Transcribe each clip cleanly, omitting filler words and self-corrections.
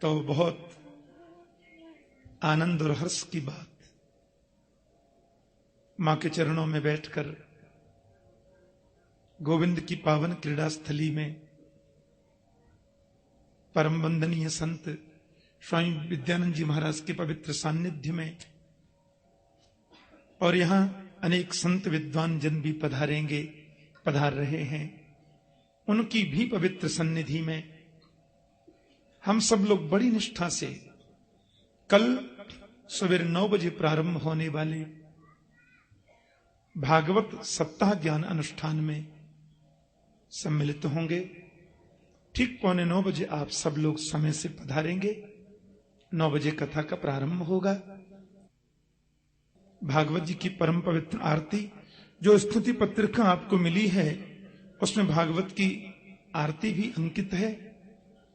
तो बहुत आनंद और हर्ष की बात, मां के चरणों में बैठकर गोविंद की पावन क्रीड़ा स्थली में परम वंदनीय संत स्वामी विद्यानंद जी महाराज के पवित्र सानिध्य में, और यहां अनेक संत विद्वान जन भी पधार रहे हैं, उनकी भी पवित्र सन्निधि में हम सब लोग बड़ी निष्ठा से कल सवेरे 9 बजे प्रारंभ होने वाले भागवत सप्ताह ज्ञान अनुष्ठान में सम्मिलित होंगे। ठीक 8:45 बजे आप सब लोग समय से पधारेंगे। 9 बजे कथा का प्रारंभ होगा। भागवत जी की परम पवित्र आरती, जो स्तुति पत्रिका आपको मिली है उसमें भागवत की आरती भी अंकित है।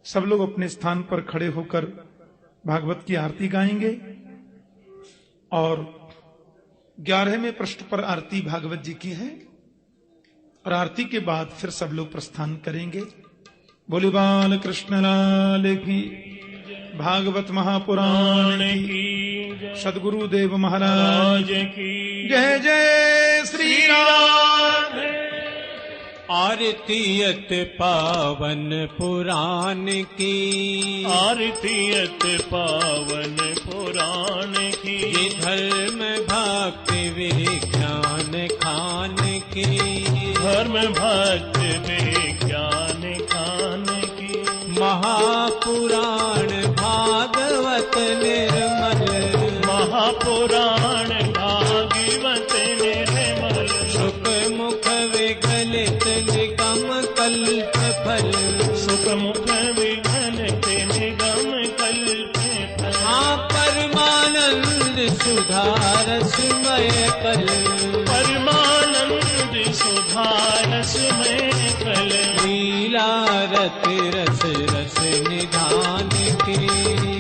सब लोग अपने स्थान पर खड़े होकर भागवत की आरती गाएंगे और 11वें पृष्ठ पर आरती भागवत जी की है, और आरती के बाद फिर सब लोग प्रस्थान करेंगे। बोले बाल कृष्ण लाल की, भागवत महापुराण की, सदगुरुदेव महाराज की जय। जय श्री राम। आरतीयत पावन पुराण की, आरतीयत पावन पुराण की, ये धर्म भक्ति विज्ञान खान की, धर्म भक्ति विज्ञान खान की, महापुराण भागवत निर्मल, महापुराण भागवत निर्मल, सुख मुख विगलित निगम कल्प फल, सुख मुख विगलित निगम कल्प फल, परमानंद सुधारसमय कल, परमानंद सुधारसमय कल, लीला रति रस रस निधान की,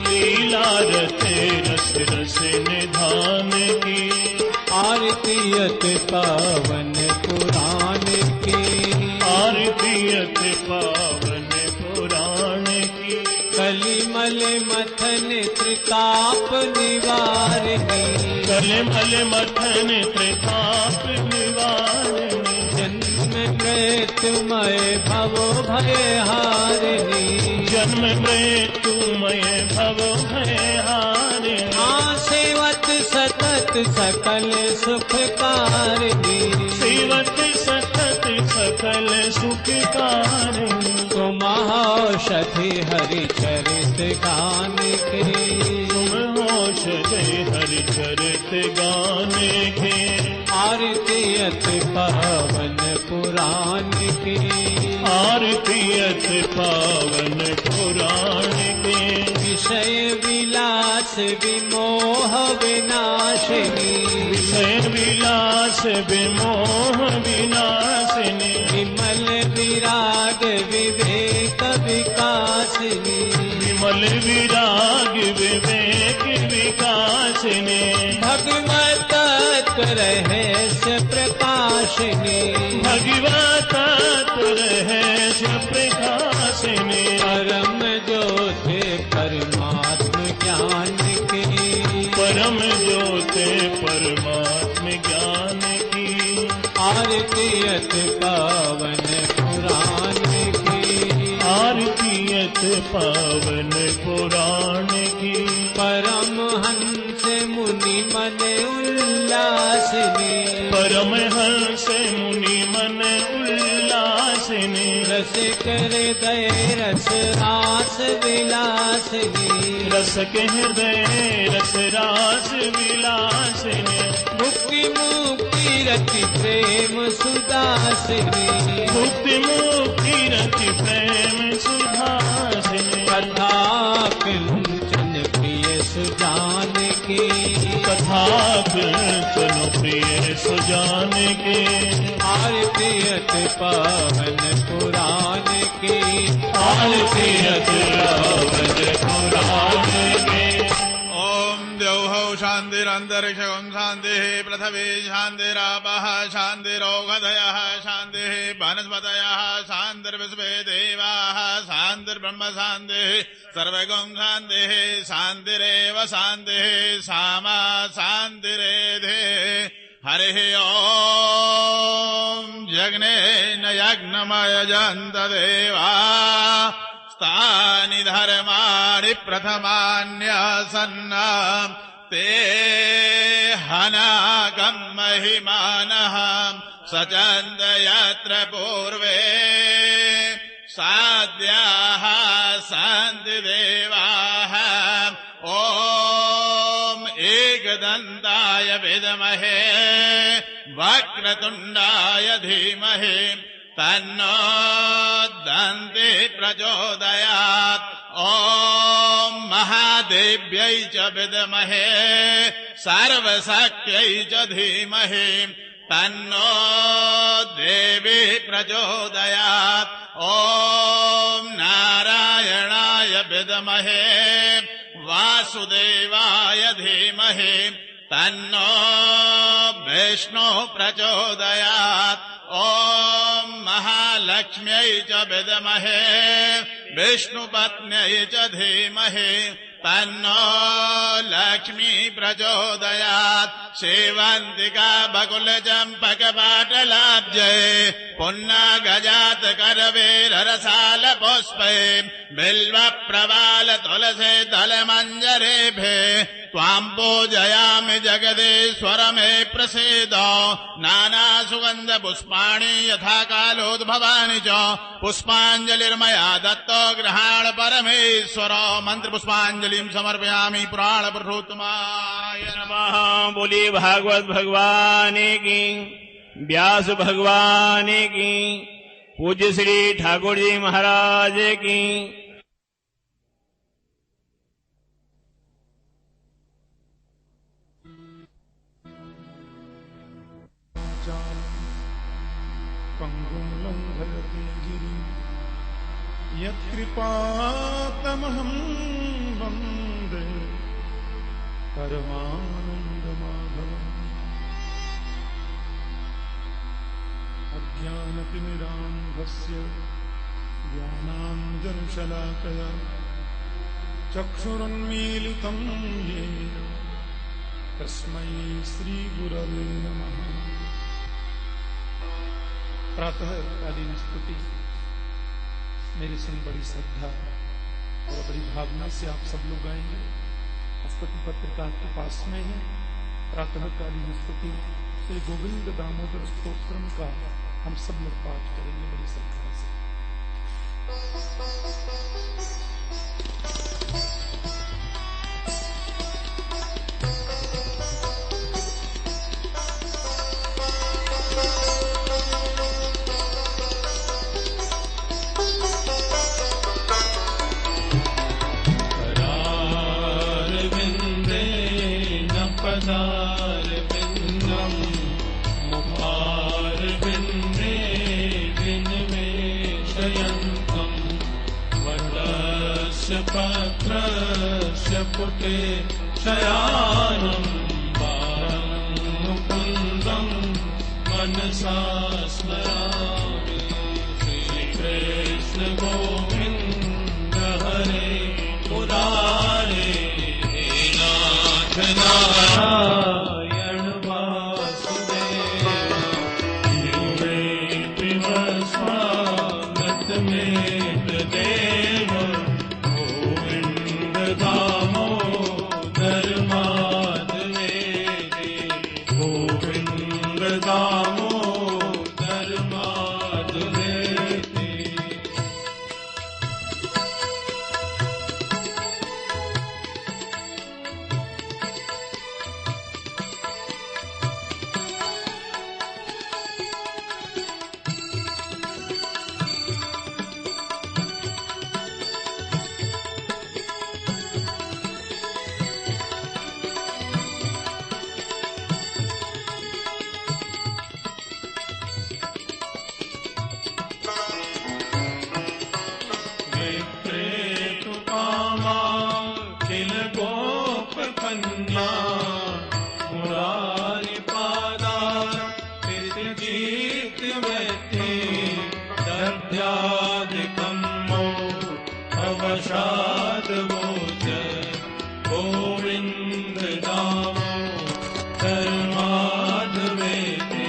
लीला रति रस रस निधान की, आरतीयत पावन पुराण की, आरतीयत पावन पुराण की, कलिमल मथन त्रिताप निवारिणी, कलिमल मथन त्रिताप निवारिणी, जन्म मृत्युमय भव भयहारिणी, जन्म मृत्युमय भव भयहारिणी, सेवत सतत सकल सुखकारिणी, सेवत सतत सकल सुखकारिणी, तुम औषधि हरि चरित गान की, तुम औषधि हरि चरित गान के, आरतीयत पावन पुराण की, आरतीयत पावन पुराण के, विषय विलास विमोह विनाशिनी, विषय विलास विमोह विनाशिनी, विमल विराग विवेक विकासिनी, विमल विराग विवेक विकासिनी, भगवत रहस्य प्रकाशिनी, भगवत रहस्य प्रकाशिनी, परम ज्योति परमात्म ज्ञान की, परम ज्योति परमात्म ज्ञान की, आरतीयत पावन पुराण की, आरतीयत पावन पुराण की, परम हंस मुनि मन उल्लासिनी, परमहंस मुनि मन उल्लासिनी, रसिक हृदय रस रास विलासिनी, रसक हृदय रस रास विलासिनी, मुक्ति मुक्ति रति प्रेम सुदासिनी, मुक्ति मुक्ति रति प्रेम सुधासिनी, कथा किंचन प्रिय सुजान की, कथा किंचन प्रिय सुजान के, आरतीयत पावन पुराण की, आरतीयत पावन पुराण के। ओम द्यौः शान्तिरा शान्तिरक्षकं शान्तिः पृथिवी शान्तिरापः शान्तिरोगधयः शान्तिः वनस्पतयः शान्तिर्विश्वे देवाः शान्तिर्ब्रह्म शान्तिः सर्वगं शान्तिः शान्तिरेव शान्तिः सामा शान्तिरेधे हरिः ॐ यज्ञेन यज्ञमयजन्त देवा तानि धर्माणि प्रथमान्यासन्ना ते हनागं महिमानः सचन्द यत्र पूर्वे साध्याः सन्ति देवाः ॐ एकदन्ताय विद्महे वक्रतुण्डाय धीमहि तन्नो दन्ति प्रचोदयात् ॐ महादेव्यै च विद्महे सर्वशक्त्यै च धीमहि तन्नो देवी प्रचोदयात् ॐ नारायणाय विद्महे वासुदेवाय धीमहि तन्नो विष्णु प्रचोदयात् ॐ महालक्ष्म्यै च विद्महे विष्णुपत्न्यै च धीमहि तन्नो लक्ष्मी प्रचोदयात् सेवन्तिका बकुलचम्पकपाटलाब्जै पुन्नागजात करवेररसाल पुष्पै बिल्वप्रवाल तुलसे दलमञ्जरेभे त्वाम् पूजयामि जगदीश्वर मे प्रसीद नानासुगन्ध पुष्पाणि यथा कालोद्भवानि च पुष्पाञ्जलिर्मया दत्तो गृहाण परमेश्वर मंत्र पुष्पाञ्जलिं समर्पयामि पुराण पुरुषोत्तमाय नमः। बोली भागवत भगवान की, व्यास भगवान की, पूज्य श्री ठाकुर जी महाराज की। पंगुं लंघयति गिरिं यत्कृपातमहं वन्दे परमानन्दमाधवम्। अज्ञानतिमिरान्धस्य ज्ञानाञ्जनशलाकया चक्षुरुन्मीलितं येन तस्मै श्रीगुरवे नमः। प्रातः कालीन स्तुति मेरी संग बड़ी श्रद्धा और बड़ी भावना से आप सब लोग आएंगे। स्तुति पत्रिका के पास में है। प्रातः कालीन स्तुति श्री गोविंद दामोदर स्तोत्रम का हम सब लोग पाठ करेंगे बड़ी श्रद्धा से। पदारविन्दम् मुखारविन्दे विनिवेशयन्तम् वटस्य पत्रस्य पुटे शयानम् मुकुन्दम् मनसा स्मरामि। श्रीकृष्ण गोविन्द हरे मुरारे नारायण वासुदेव युवे पिबस्वागत में देव गोविंद दामोदर माधवेति गोविंद दामोदर माधवेति। माधवो जय गोविंद दामोदर माधवेति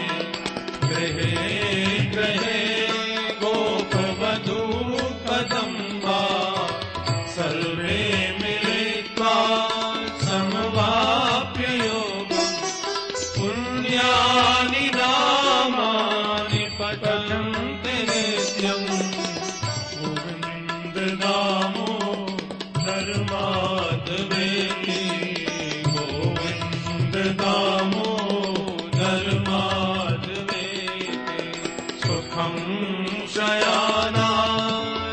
गृहे गृहे गोपवधू कदम्बा सर्वे मिलित्वा समवाप्य योगम् पुण्यानि नामानि पठन्ति नित्यम् गोविन्द दामोदर माधवेति गोविन्द दामोदर माधवेति सुखं शयाना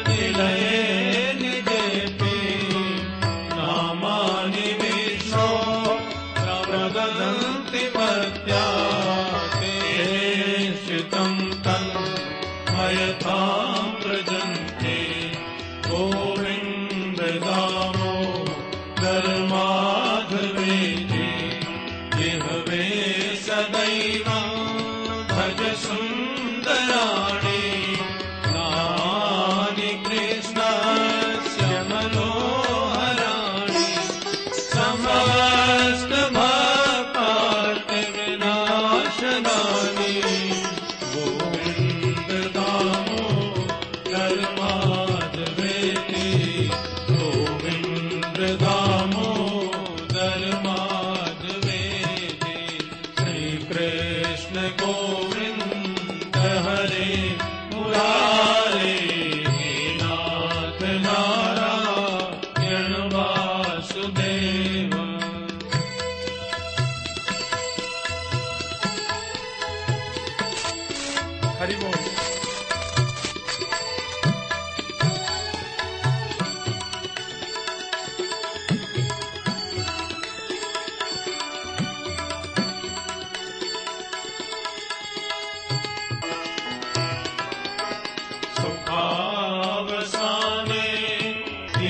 निलये निजेति नामानि विष्णो प्रवदन्ति मर्त्या ते श्रितं तन्मयतां व्रजन्ति गोविन्द दामोदर माधवेति जिह्वे सदैव भज सुन्दराणि नामानि कृष्णस्य मनोहराणि समस्त भक्तार्तिविनाशनानि गोविन्द दामोदर माधवेति गोविन्द दामोदर माधवेति श्रीकृष्ण गोविन्द हरे मुरारे हे नाथ नारायण वासुदेव हरि बोल। सुखावसाने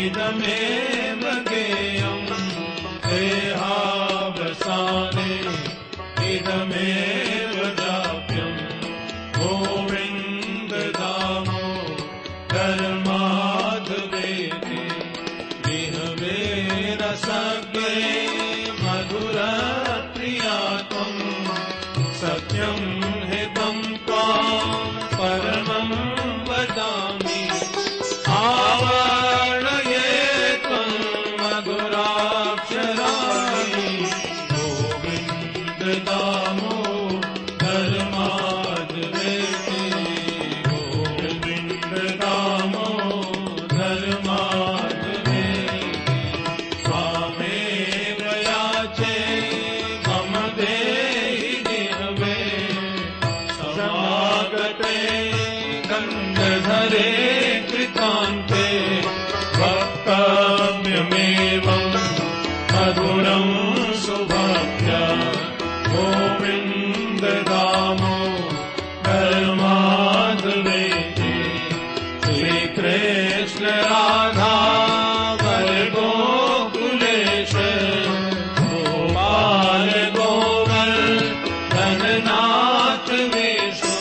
इदमेव गेयम् देहावसाने इदमेव जाप्यम् गोविन्द दामोदर माधवेति जिह्वे रसज्ञे मधुरप्रिया त्वम् सत्यं हितं त्वां परमं वदामि आवरणये त्वं मधुराक्षराणि गोविन्द दामोदर माधवेति गोविन्द दामोदर माधवेति स्वामेव याचे मम देहि जिह्वे समागते गन्धधरे कृतान्ते वक्तव्यमेवं मधुरं सुभक्त्या गोविन्द दामोदर माधवेति श्रीकृष्ण राधा वर गोकुलेश गोपाल गोवर्धननाथ विष्णु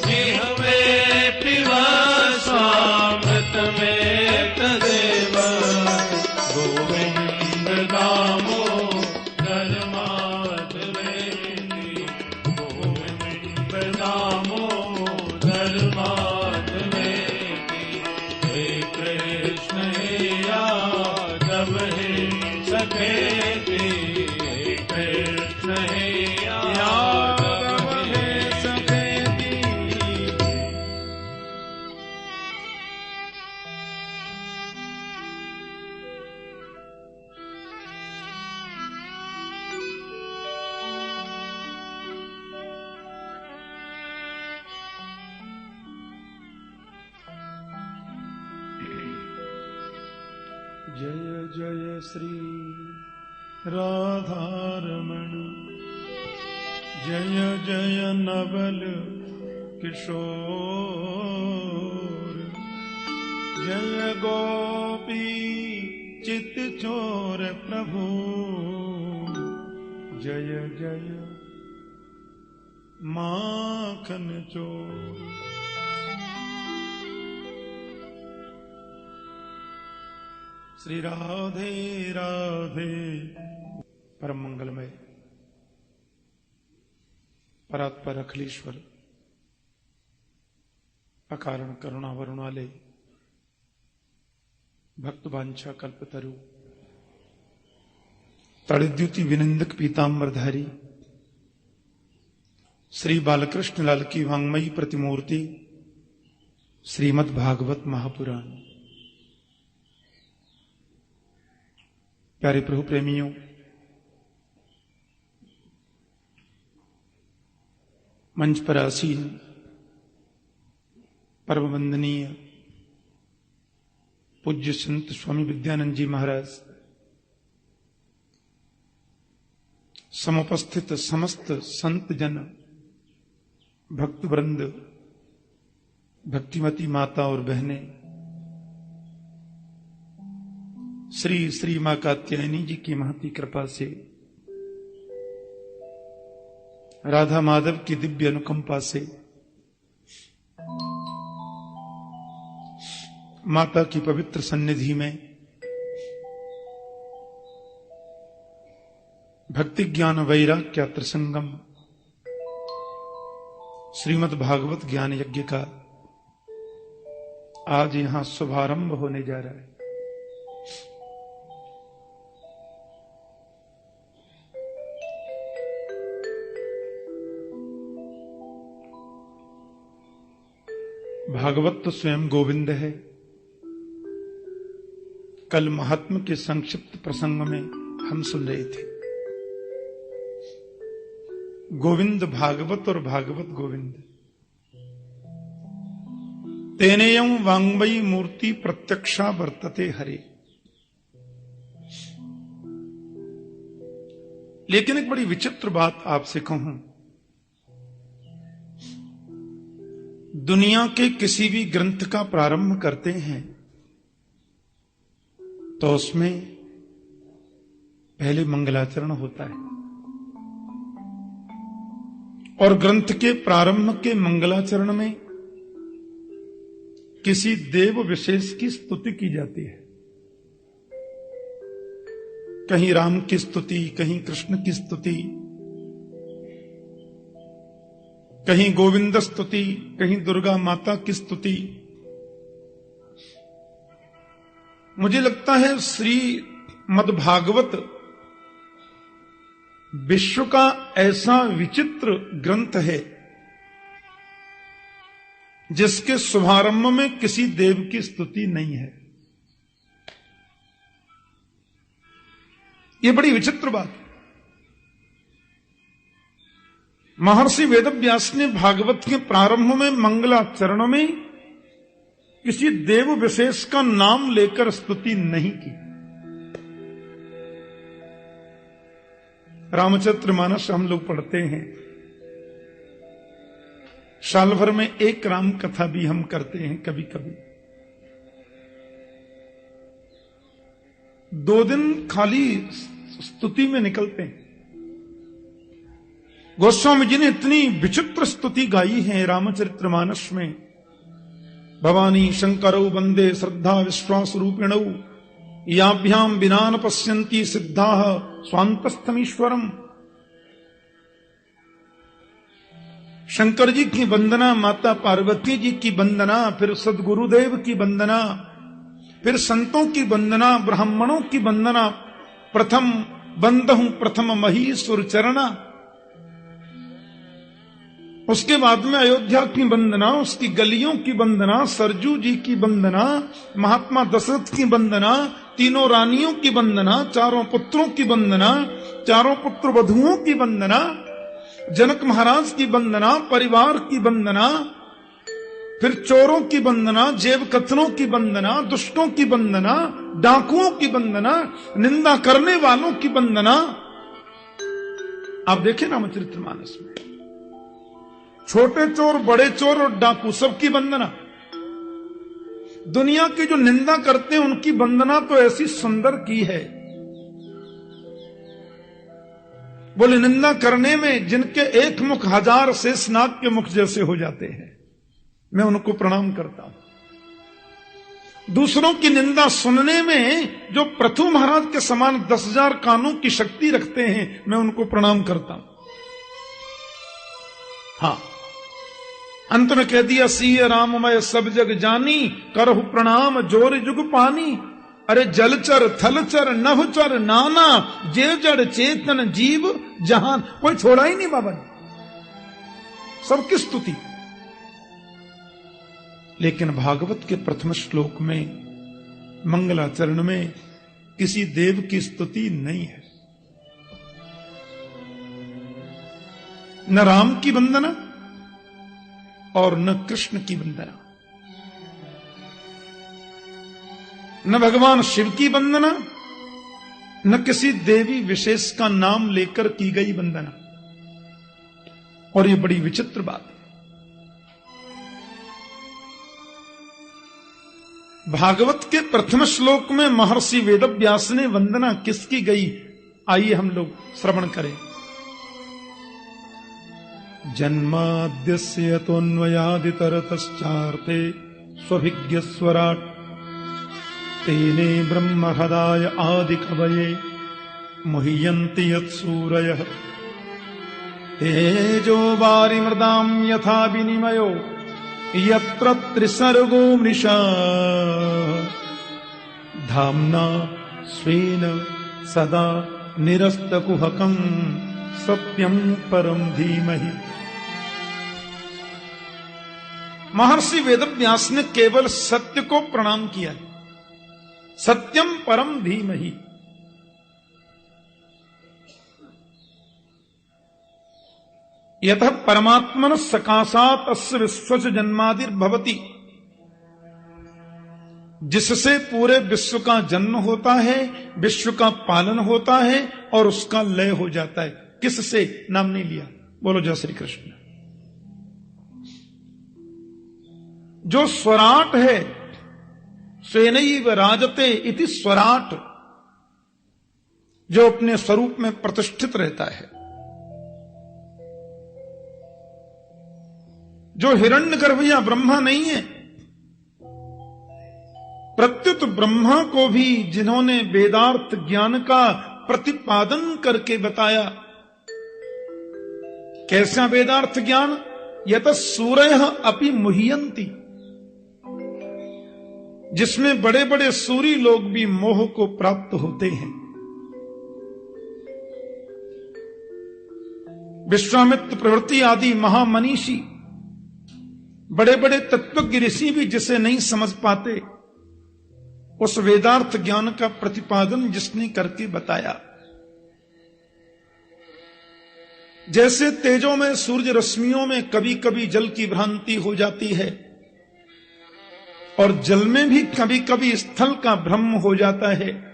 जिह्वे पिब स्वामृतमेतदेव गोविन्द दामोदर माधवेति गोविन्द दामोदर माधवेति हे कृष्ण हे यादव हे सखेति हे कृष्ण हे यादव हे सखेति जय जय श्री राधारमण जय जय नवल किशोर जय गोपी चित चोर प्रभु जय जय माखन चोर। श्री राधे राधे। परम मंगलमय परात्पर अखिलेश्वर अकारण करुणा वरुणालय भक्त वांछा कल्पतरु तड़िद्युति विनिंदक पीतांबरधारी श्री बालकृष्ण लाल की वांग्मयी प्रतिमूर्ति श्रीमद् भागवत महापुराण। प्यारे प्रभु प्रेमियों, मंच पर आसीन परम वंदनीय पूज्य संत स्वामी विद्यानंद जी महाराज, समुपस्थित समस्त संत जन, भक्त वृंद, भक्तिमती माता और बहनें, श्री श्री मां कात्यायनी जी की महती कृपा से, राधा माधव की दिव्य अनुकंपा से, माता की पवित्र सन्निधि में भक्ति ज्ञान वैराग्य त्रिसंगम श्रीमद् भागवत ज्ञान यज्ञ का आज यहां शुभारंभ होने जा रहा है। भागवत तो स्वयं गोविंद है। कल महात्मा के संक्षिप्त प्रसंग में हम सुन रहे थे गोविंद भागवत और भागवत गोविंद। तेनेयं वांग्मयी मूर्ति प्रत्यक्षा वर्तते हरे। लेकिन एक बड़ी विचित्र बात आपसे कहूं, दुनिया के किसी भी ग्रंथ का प्रारंभ करते हैं तो उसमें पहले मंगलाचरण होता है और ग्रंथ के प्रारंभ के मंगलाचरण में किसी देव विशेष की स्तुति की जाती है। कहीं राम की स्तुति, कहीं कृष्ण की स्तुति, कहीं गोविंद स्तुति, कहीं दुर्गा माता की स्तुति। मुझे लगता है श्रीमद् भागवत विश्व का ऐसा विचित्र ग्रंथ है जिसके शुभारंभ में किसी देव की स्तुति नहीं है। यह बड़ी विचित्र बात है। महर्षि वेदव्यास ने भागवत के प्रारंभ में मंगलाचरण में किसी देव विशेष का नाम लेकर स्तुति नहीं की। रामचरितमानस हम लोग पढ़ते हैं, साल भर में एक राम कथा भी हम करते हैं। कभी कभी 2 दिन खाली स्तुति में निकलते हैं। गोस्वामी जी ने इतनी विचित्र स्तुति गाई है रामचरितमानस में। भवानी शंकरौ वंदे श्रद्धा विश्वास रूपिणौ याभ्याम विना न पश्यन्ति सिद्धाः स्वान्तस्थमीश्वरम। शंकर जी की वंदना, माता पार्वती जी की वंदना, फिर सदगुरुदेव की वंदना, फिर संतों की वंदना, ब्राह्मणों की वंदना। प्रथम बंदहु प्रथम महीश्वर चरणा। उसके बाद में अयोध्या की वंदना, उसकी गलियों की वंदना, सरजू जी की वंदना, महात्मा दशरथ की वंदना, तीनों रानियों की वंदना, चारों पुत्रों की वंदना, चारों पुत्र वधुओं की वंदना, जनक महाराज की वंदना, परिवार की वंदना, फिर चोरों की वंदना, जेब कतरों की वंदना, दुष्टों की वंदना, डाकुओं की वंदना, निंदा करने वालों की वंदना। आप देखें रामचरितमानस में छोटे चोर, बड़े चोर और डाकू सबकी वंदना। दुनिया की जो निंदा करते हैं उनकी वंदना तो ऐसी सुंदर की है। बोले निंदा करने में जिनके एक मुख 1000 शेषनाग के मुख जैसे हो जाते हैं, मैं उनको प्रणाम करता हूं। दूसरों की निंदा सुनने में जो पृथु महाराज के समान 10,000 कानों की शक्ति रखते हैं, मैं उनको प्रणाम करता हूं। हाँ, अंत में कह दिया, सीय राममय सब जग जानी, करहु प्रणाम जोर जुग पानी। अरे जलचर थलचर नभचर नाना, जे जड़ चेतन जीव जहान, कोई छोड़ा ही नहीं बाबा ने, सबकी स्तुति। लेकिन भागवत के प्रथम श्लोक में मंगलाचरण में किसी देव की स्तुति नहीं है। न राम की वंदना और न कृष्ण की वंदना, न भगवान शिव की वंदना, न किसी देवी विशेष का नाम लेकर की गई वंदना। और ये बड़ी विचित्र बात है। भागवत के प्रथम श्लोक में महर्षि वेदव्यास ने वंदना किसकी गई, आइए हम लोग श्रवण करें। जन्माद्यस्य तोन्वयादितरतश्चार्थे स्वभिज्ञ स्वराट् तेने ब्रह्म हृदाय आदि कवये मुह्यन्ति यत्सूरयः तेजो वारिमृदां यथा विनिमयो यत्र त्रिसर्गो मृषा धाम्ना स्वेन सदा निरस्तकुहकं सत्यं परम धीमहि। महर्षि वेदव्यास ने केवल सत्य को प्रणाम किया, सत्यम परम धीमहि। यतः परमात्मन सकाशात अस्य विश्वच जन्मादिर्भवति, जिससे पूरे विश्व का जन्म होता है, विश्व का पालन होता है और उसका लय हो जाता है। किससे? नाम नहीं लिया। बोलो जय श्री कृष्ण। जो स्वराट है, स्वेनैव राजते इति स्वराट, जो अपने स्वरूप में प्रतिष्ठित रहता है, जो हिरण्यगर्भ या ब्रह्मा नहीं है, प्रत्युत ब्रह्मा को भी जिन्होंने वेदार्थ ज्ञान का प्रतिपादन करके बताया। कैसा वेदार्थ ज्ञान? यत सूरयः अपि मुह्यन्ति, जिसमें बड़े बड़े सूरी लोग भी मोह को प्राप्त होते हैं। विश्वामित्र प्रवृत्ति आदि महामनीषी, बड़े बड़े तत्वज्ञ ऋषि भी जिसे नहीं समझ पाते, उस वेदार्थ ज्ञान का प्रतिपादन जिसने करके बताया। जैसे तेजों में, सूर्य रश्मियों में कभी कभी जल की भ्रांति हो जाती है और जल में भी कभी कभी स्थल का भ्रम हो जाता है,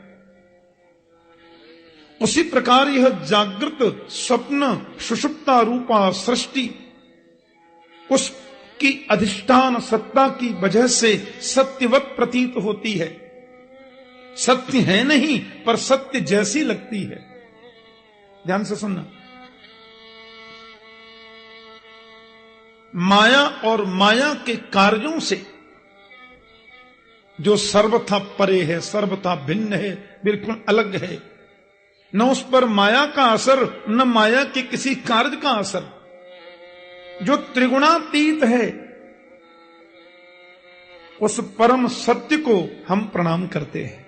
उसी प्रकार यह जागृत स्वप्न सुषुप्ता रूपा सृष्टि उसकी अधिष्ठान सत्ता की वजह से सत्यवत प्रतीत होती है। सत्य है नहीं, पर सत्य जैसी लगती है। ध्यान से सुनना। माया और माया के कार्यों से जो सर्वथा परे है, सर्वथा भिन्न है, बिल्कुल अलग है, न उस पर माया का असर, न माया के किसी कार्य का असर, जो त्रिगुणातीत है, उस परम सत्य को हम प्रणाम करते हैं,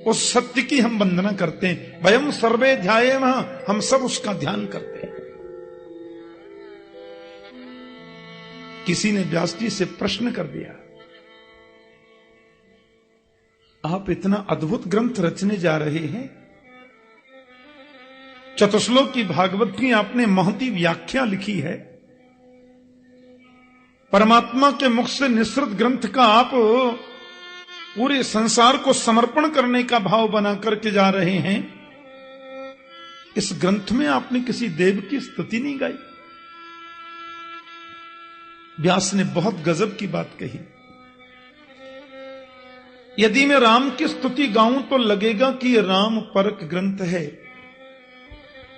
उस सत्य की हम वंदना करते हैं। वयम सर्वे ध्यायेमः, हम सब उसका ध्यान करते हैं। किसी ने व्यास जी से प्रश्न कर दिया, आप इतना अद्भुत ग्रंथ रचने जा रहे हैं, चतुश्लोक की भागवत की आपने महती व्याख्या लिखी है, परमात्मा के मुख से निसृत ग्रंथ का आप पूरे संसार को समर्पण करने का भाव बना करके जा रहे हैं, इस ग्रंथ में आपने किसी देव की स्तुति नहीं गाई। व्यास ने बहुत गजब की बात कही। यदि मैं राम की स्तुति गाऊं तो लगेगा कि राम परक ग्रंथ है,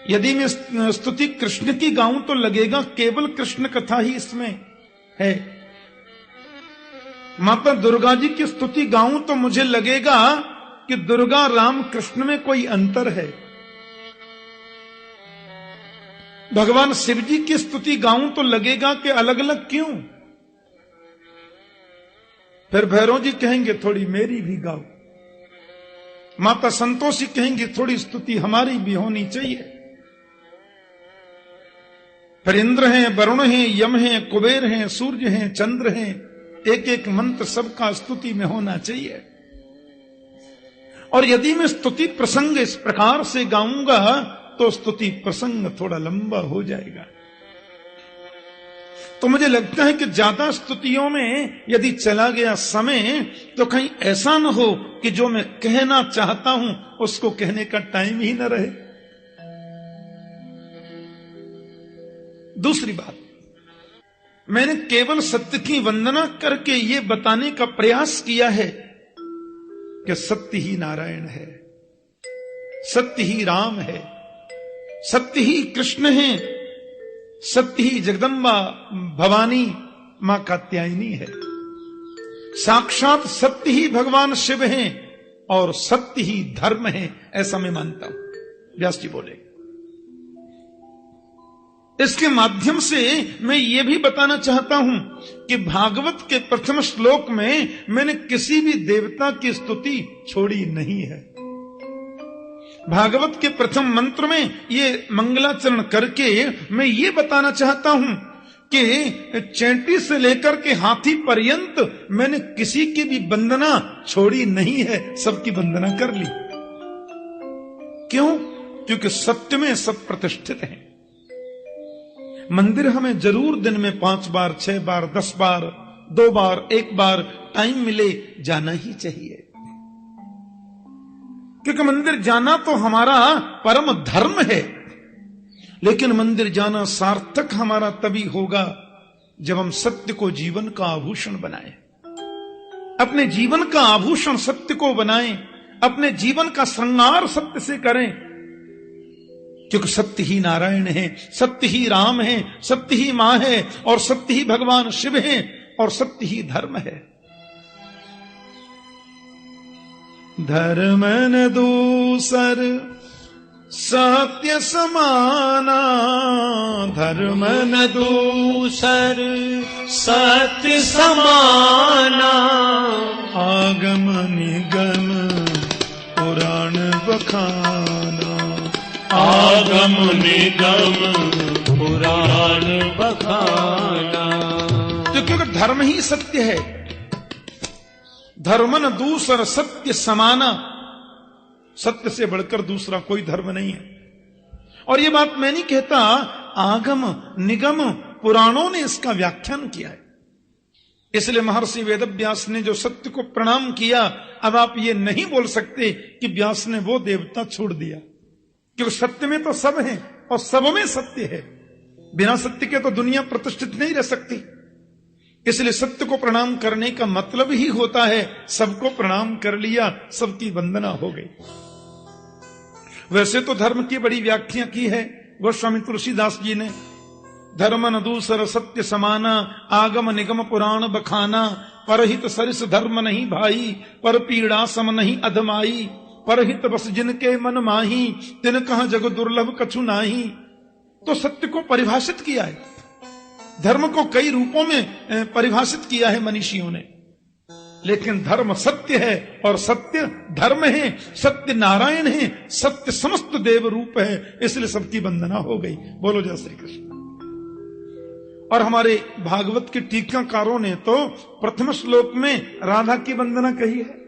यदि मैं स्तुति कृष्ण की गाऊं तो लगेगा केवल कृष्ण कथा ही इसमें है। माता दुर्गा जी की स्तुति गाऊं तो मुझे लगेगा कि दुर्गा राम कृष्ण में कोई अंतर है। भगवान शिव जी की स्तुति गाऊं तो लगेगा कि अलग अलग क्यों। फिर भैरव जी कहेंगे थोड़ी मेरी भी गाओ, माता संतोषी कहेंगी थोड़ी स्तुति हमारी भी होनी चाहिए। फिर इंद्र हैं, वरुण हैं, यम हैं, कुबेर हैं, सूर्य हैं, चंद्र हैं, एक एक मंत्र सबका स्तुति में होना चाहिए। और यदि मैं स्तुति प्रसंग इस प्रकार से गाऊंगा तो स्तुति प्रसंग थोड़ा लंबा हो जाएगा। तो मुझे लगता है कि ज्यादा स्तुतियों में यदि चला गया समय तो कहीं ऐसा न हो कि जो मैं कहना चाहता हूं उसको कहने का टाइम ही न रहे। दूसरी बात, मैंने केवल सत्य की वंदना करके ये बताने का प्रयास किया है कि सत्य ही नारायण है, सत्य ही राम है, सत्य ही कृष्ण है, सत्य ही जगदम्बा भवानी मां कात्यायनी है, साक्षात सत्य ही भगवान शिव हैं और सत्य ही धर्म है, ऐसा मैं मानता हूं। व्यास जी बोले। इसके माध्यम से मैं ये भी बताना चाहता हूं कि भागवत के प्रथम श्लोक में मैंने किसी भी देवता की स्तुति छोड़ी नहीं है। भागवत के प्रथम मंत्र में ये मंगलाचरण करके मैं ये बताना चाहता हूं कि चैंटी से लेकर के हाथी पर्यंत मैंने किसी की भी वंदना छोड़ी नहीं है, सबकी वंदना कर ली। क्यों? क्योंकि सत्य में सब प्रतिष्ठित है। मंदिर हमें जरूर दिन में 5 बार, 6 बार, 10 बार, 2 बार, 1 बार टाइम मिले जाना ही चाहिए, क्योंकि मंदिर जाना तो हमारा परम धर्म है। लेकिन मंदिर जाना सार्थक हमारा तभी होगा जब हम सत्य को जीवन का आभूषण बनाएं, अपने जीवन का आभूषण सत्य को बनाएं, अपने जीवन का श्रृंगार सत्य से करें। क्योंकि सत्य ही नारायण है, सत्य ही राम है, सत्य ही मां है और सत्य ही भगवान शिव है और सत्य ही धर्म है। धर्म न दूसर सत्य समाना, धर्म न दूसर सत्य समाना, आगम निगम पुराण बखाना, आगम निगम पुराण बखाना। तो क्योंकि धर्म ही सत्य है, धर्म न दूसर सत्य समाना, सत्य से बढ़कर दूसरा कोई धर्म नहीं है। और ये बात मैं नहीं कहता, आगम निगम पुराणों ने इसका व्याख्यान किया है। इसलिए महर्षि वेदव्यास ने जो सत्य को प्रणाम किया, अब आप ये नहीं बोल सकते कि व्यास ने वो देवता छोड़ दिया, क्योंकि सत्य में तो सब है और सब में सत्य है। बिना सत्य के तो दुनिया प्रतिष्ठित नहीं रह सकती। इसलिए सत्य को प्रणाम करने का मतलब ही होता है सबको प्रणाम कर लिया, सबकी वंदना हो गई। वैसे तो धर्म की बड़ी व्याख्या की है गोस्वामी तुलसीदास जी ने। धर्म न दूसर सत्य समाना, आगम निगम पुराण बखाना, परहित सरिस धर्म नहीं भाई, पर पीड़ा सम नहीं अधमाई, परहित बस जिनके मन माही, तिन कहां जग दुर्लभ कछु नाही। तो सत्य को परिभाषित किया है, धर्म को कई रूपों में परिभाषित किया है मनीषियों ने, लेकिन धर्म सत्य है और सत्य धर्म है, सत्य नारायण है, सत्य समस्त देव रूप है। इसलिए सबकी वंदना हो गई। बोलो जय श्री कृष्ण। और हमारे भागवत के टीकाकारों ने तो प्रथम श्लोक में राधा की वंदना कही है।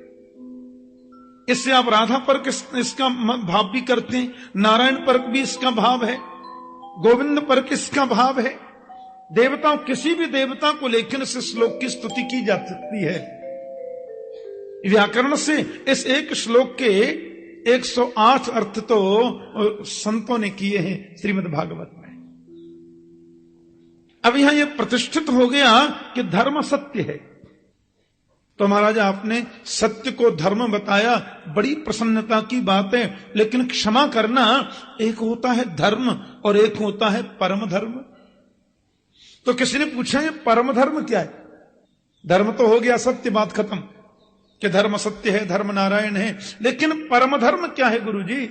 इससे आप राधा पर इसका भाव भी करते हैं, नारायण पर भी इसका भाव है, गोविंद पर किसका भाव है। देवताओं, किसी भी देवता को लेकर इस श्लोक की स्तुति की जा सकती है। व्याकरण से इस एक श्लोक के 108 अर्थ तो संतों ने किए हैं श्रीमद् भागवत में। अब यहां यह प्रतिष्ठित हो गया कि धर्म सत्य है। तो महाराज आपने सत्य को धर्म बताया, बड़ी प्रसन्नता की बात है। लेकिन क्षमा करना, एक होता है धर्म और एक होता है परम धर्म। तो किसी ने पूछा ये परम धर्म क्या है? धर्म तो हो गया सत्य, बात खत्म कि धर्म सत्य है, धर्म नारायण है, लेकिन परम धर्म क्या है गुरु जी?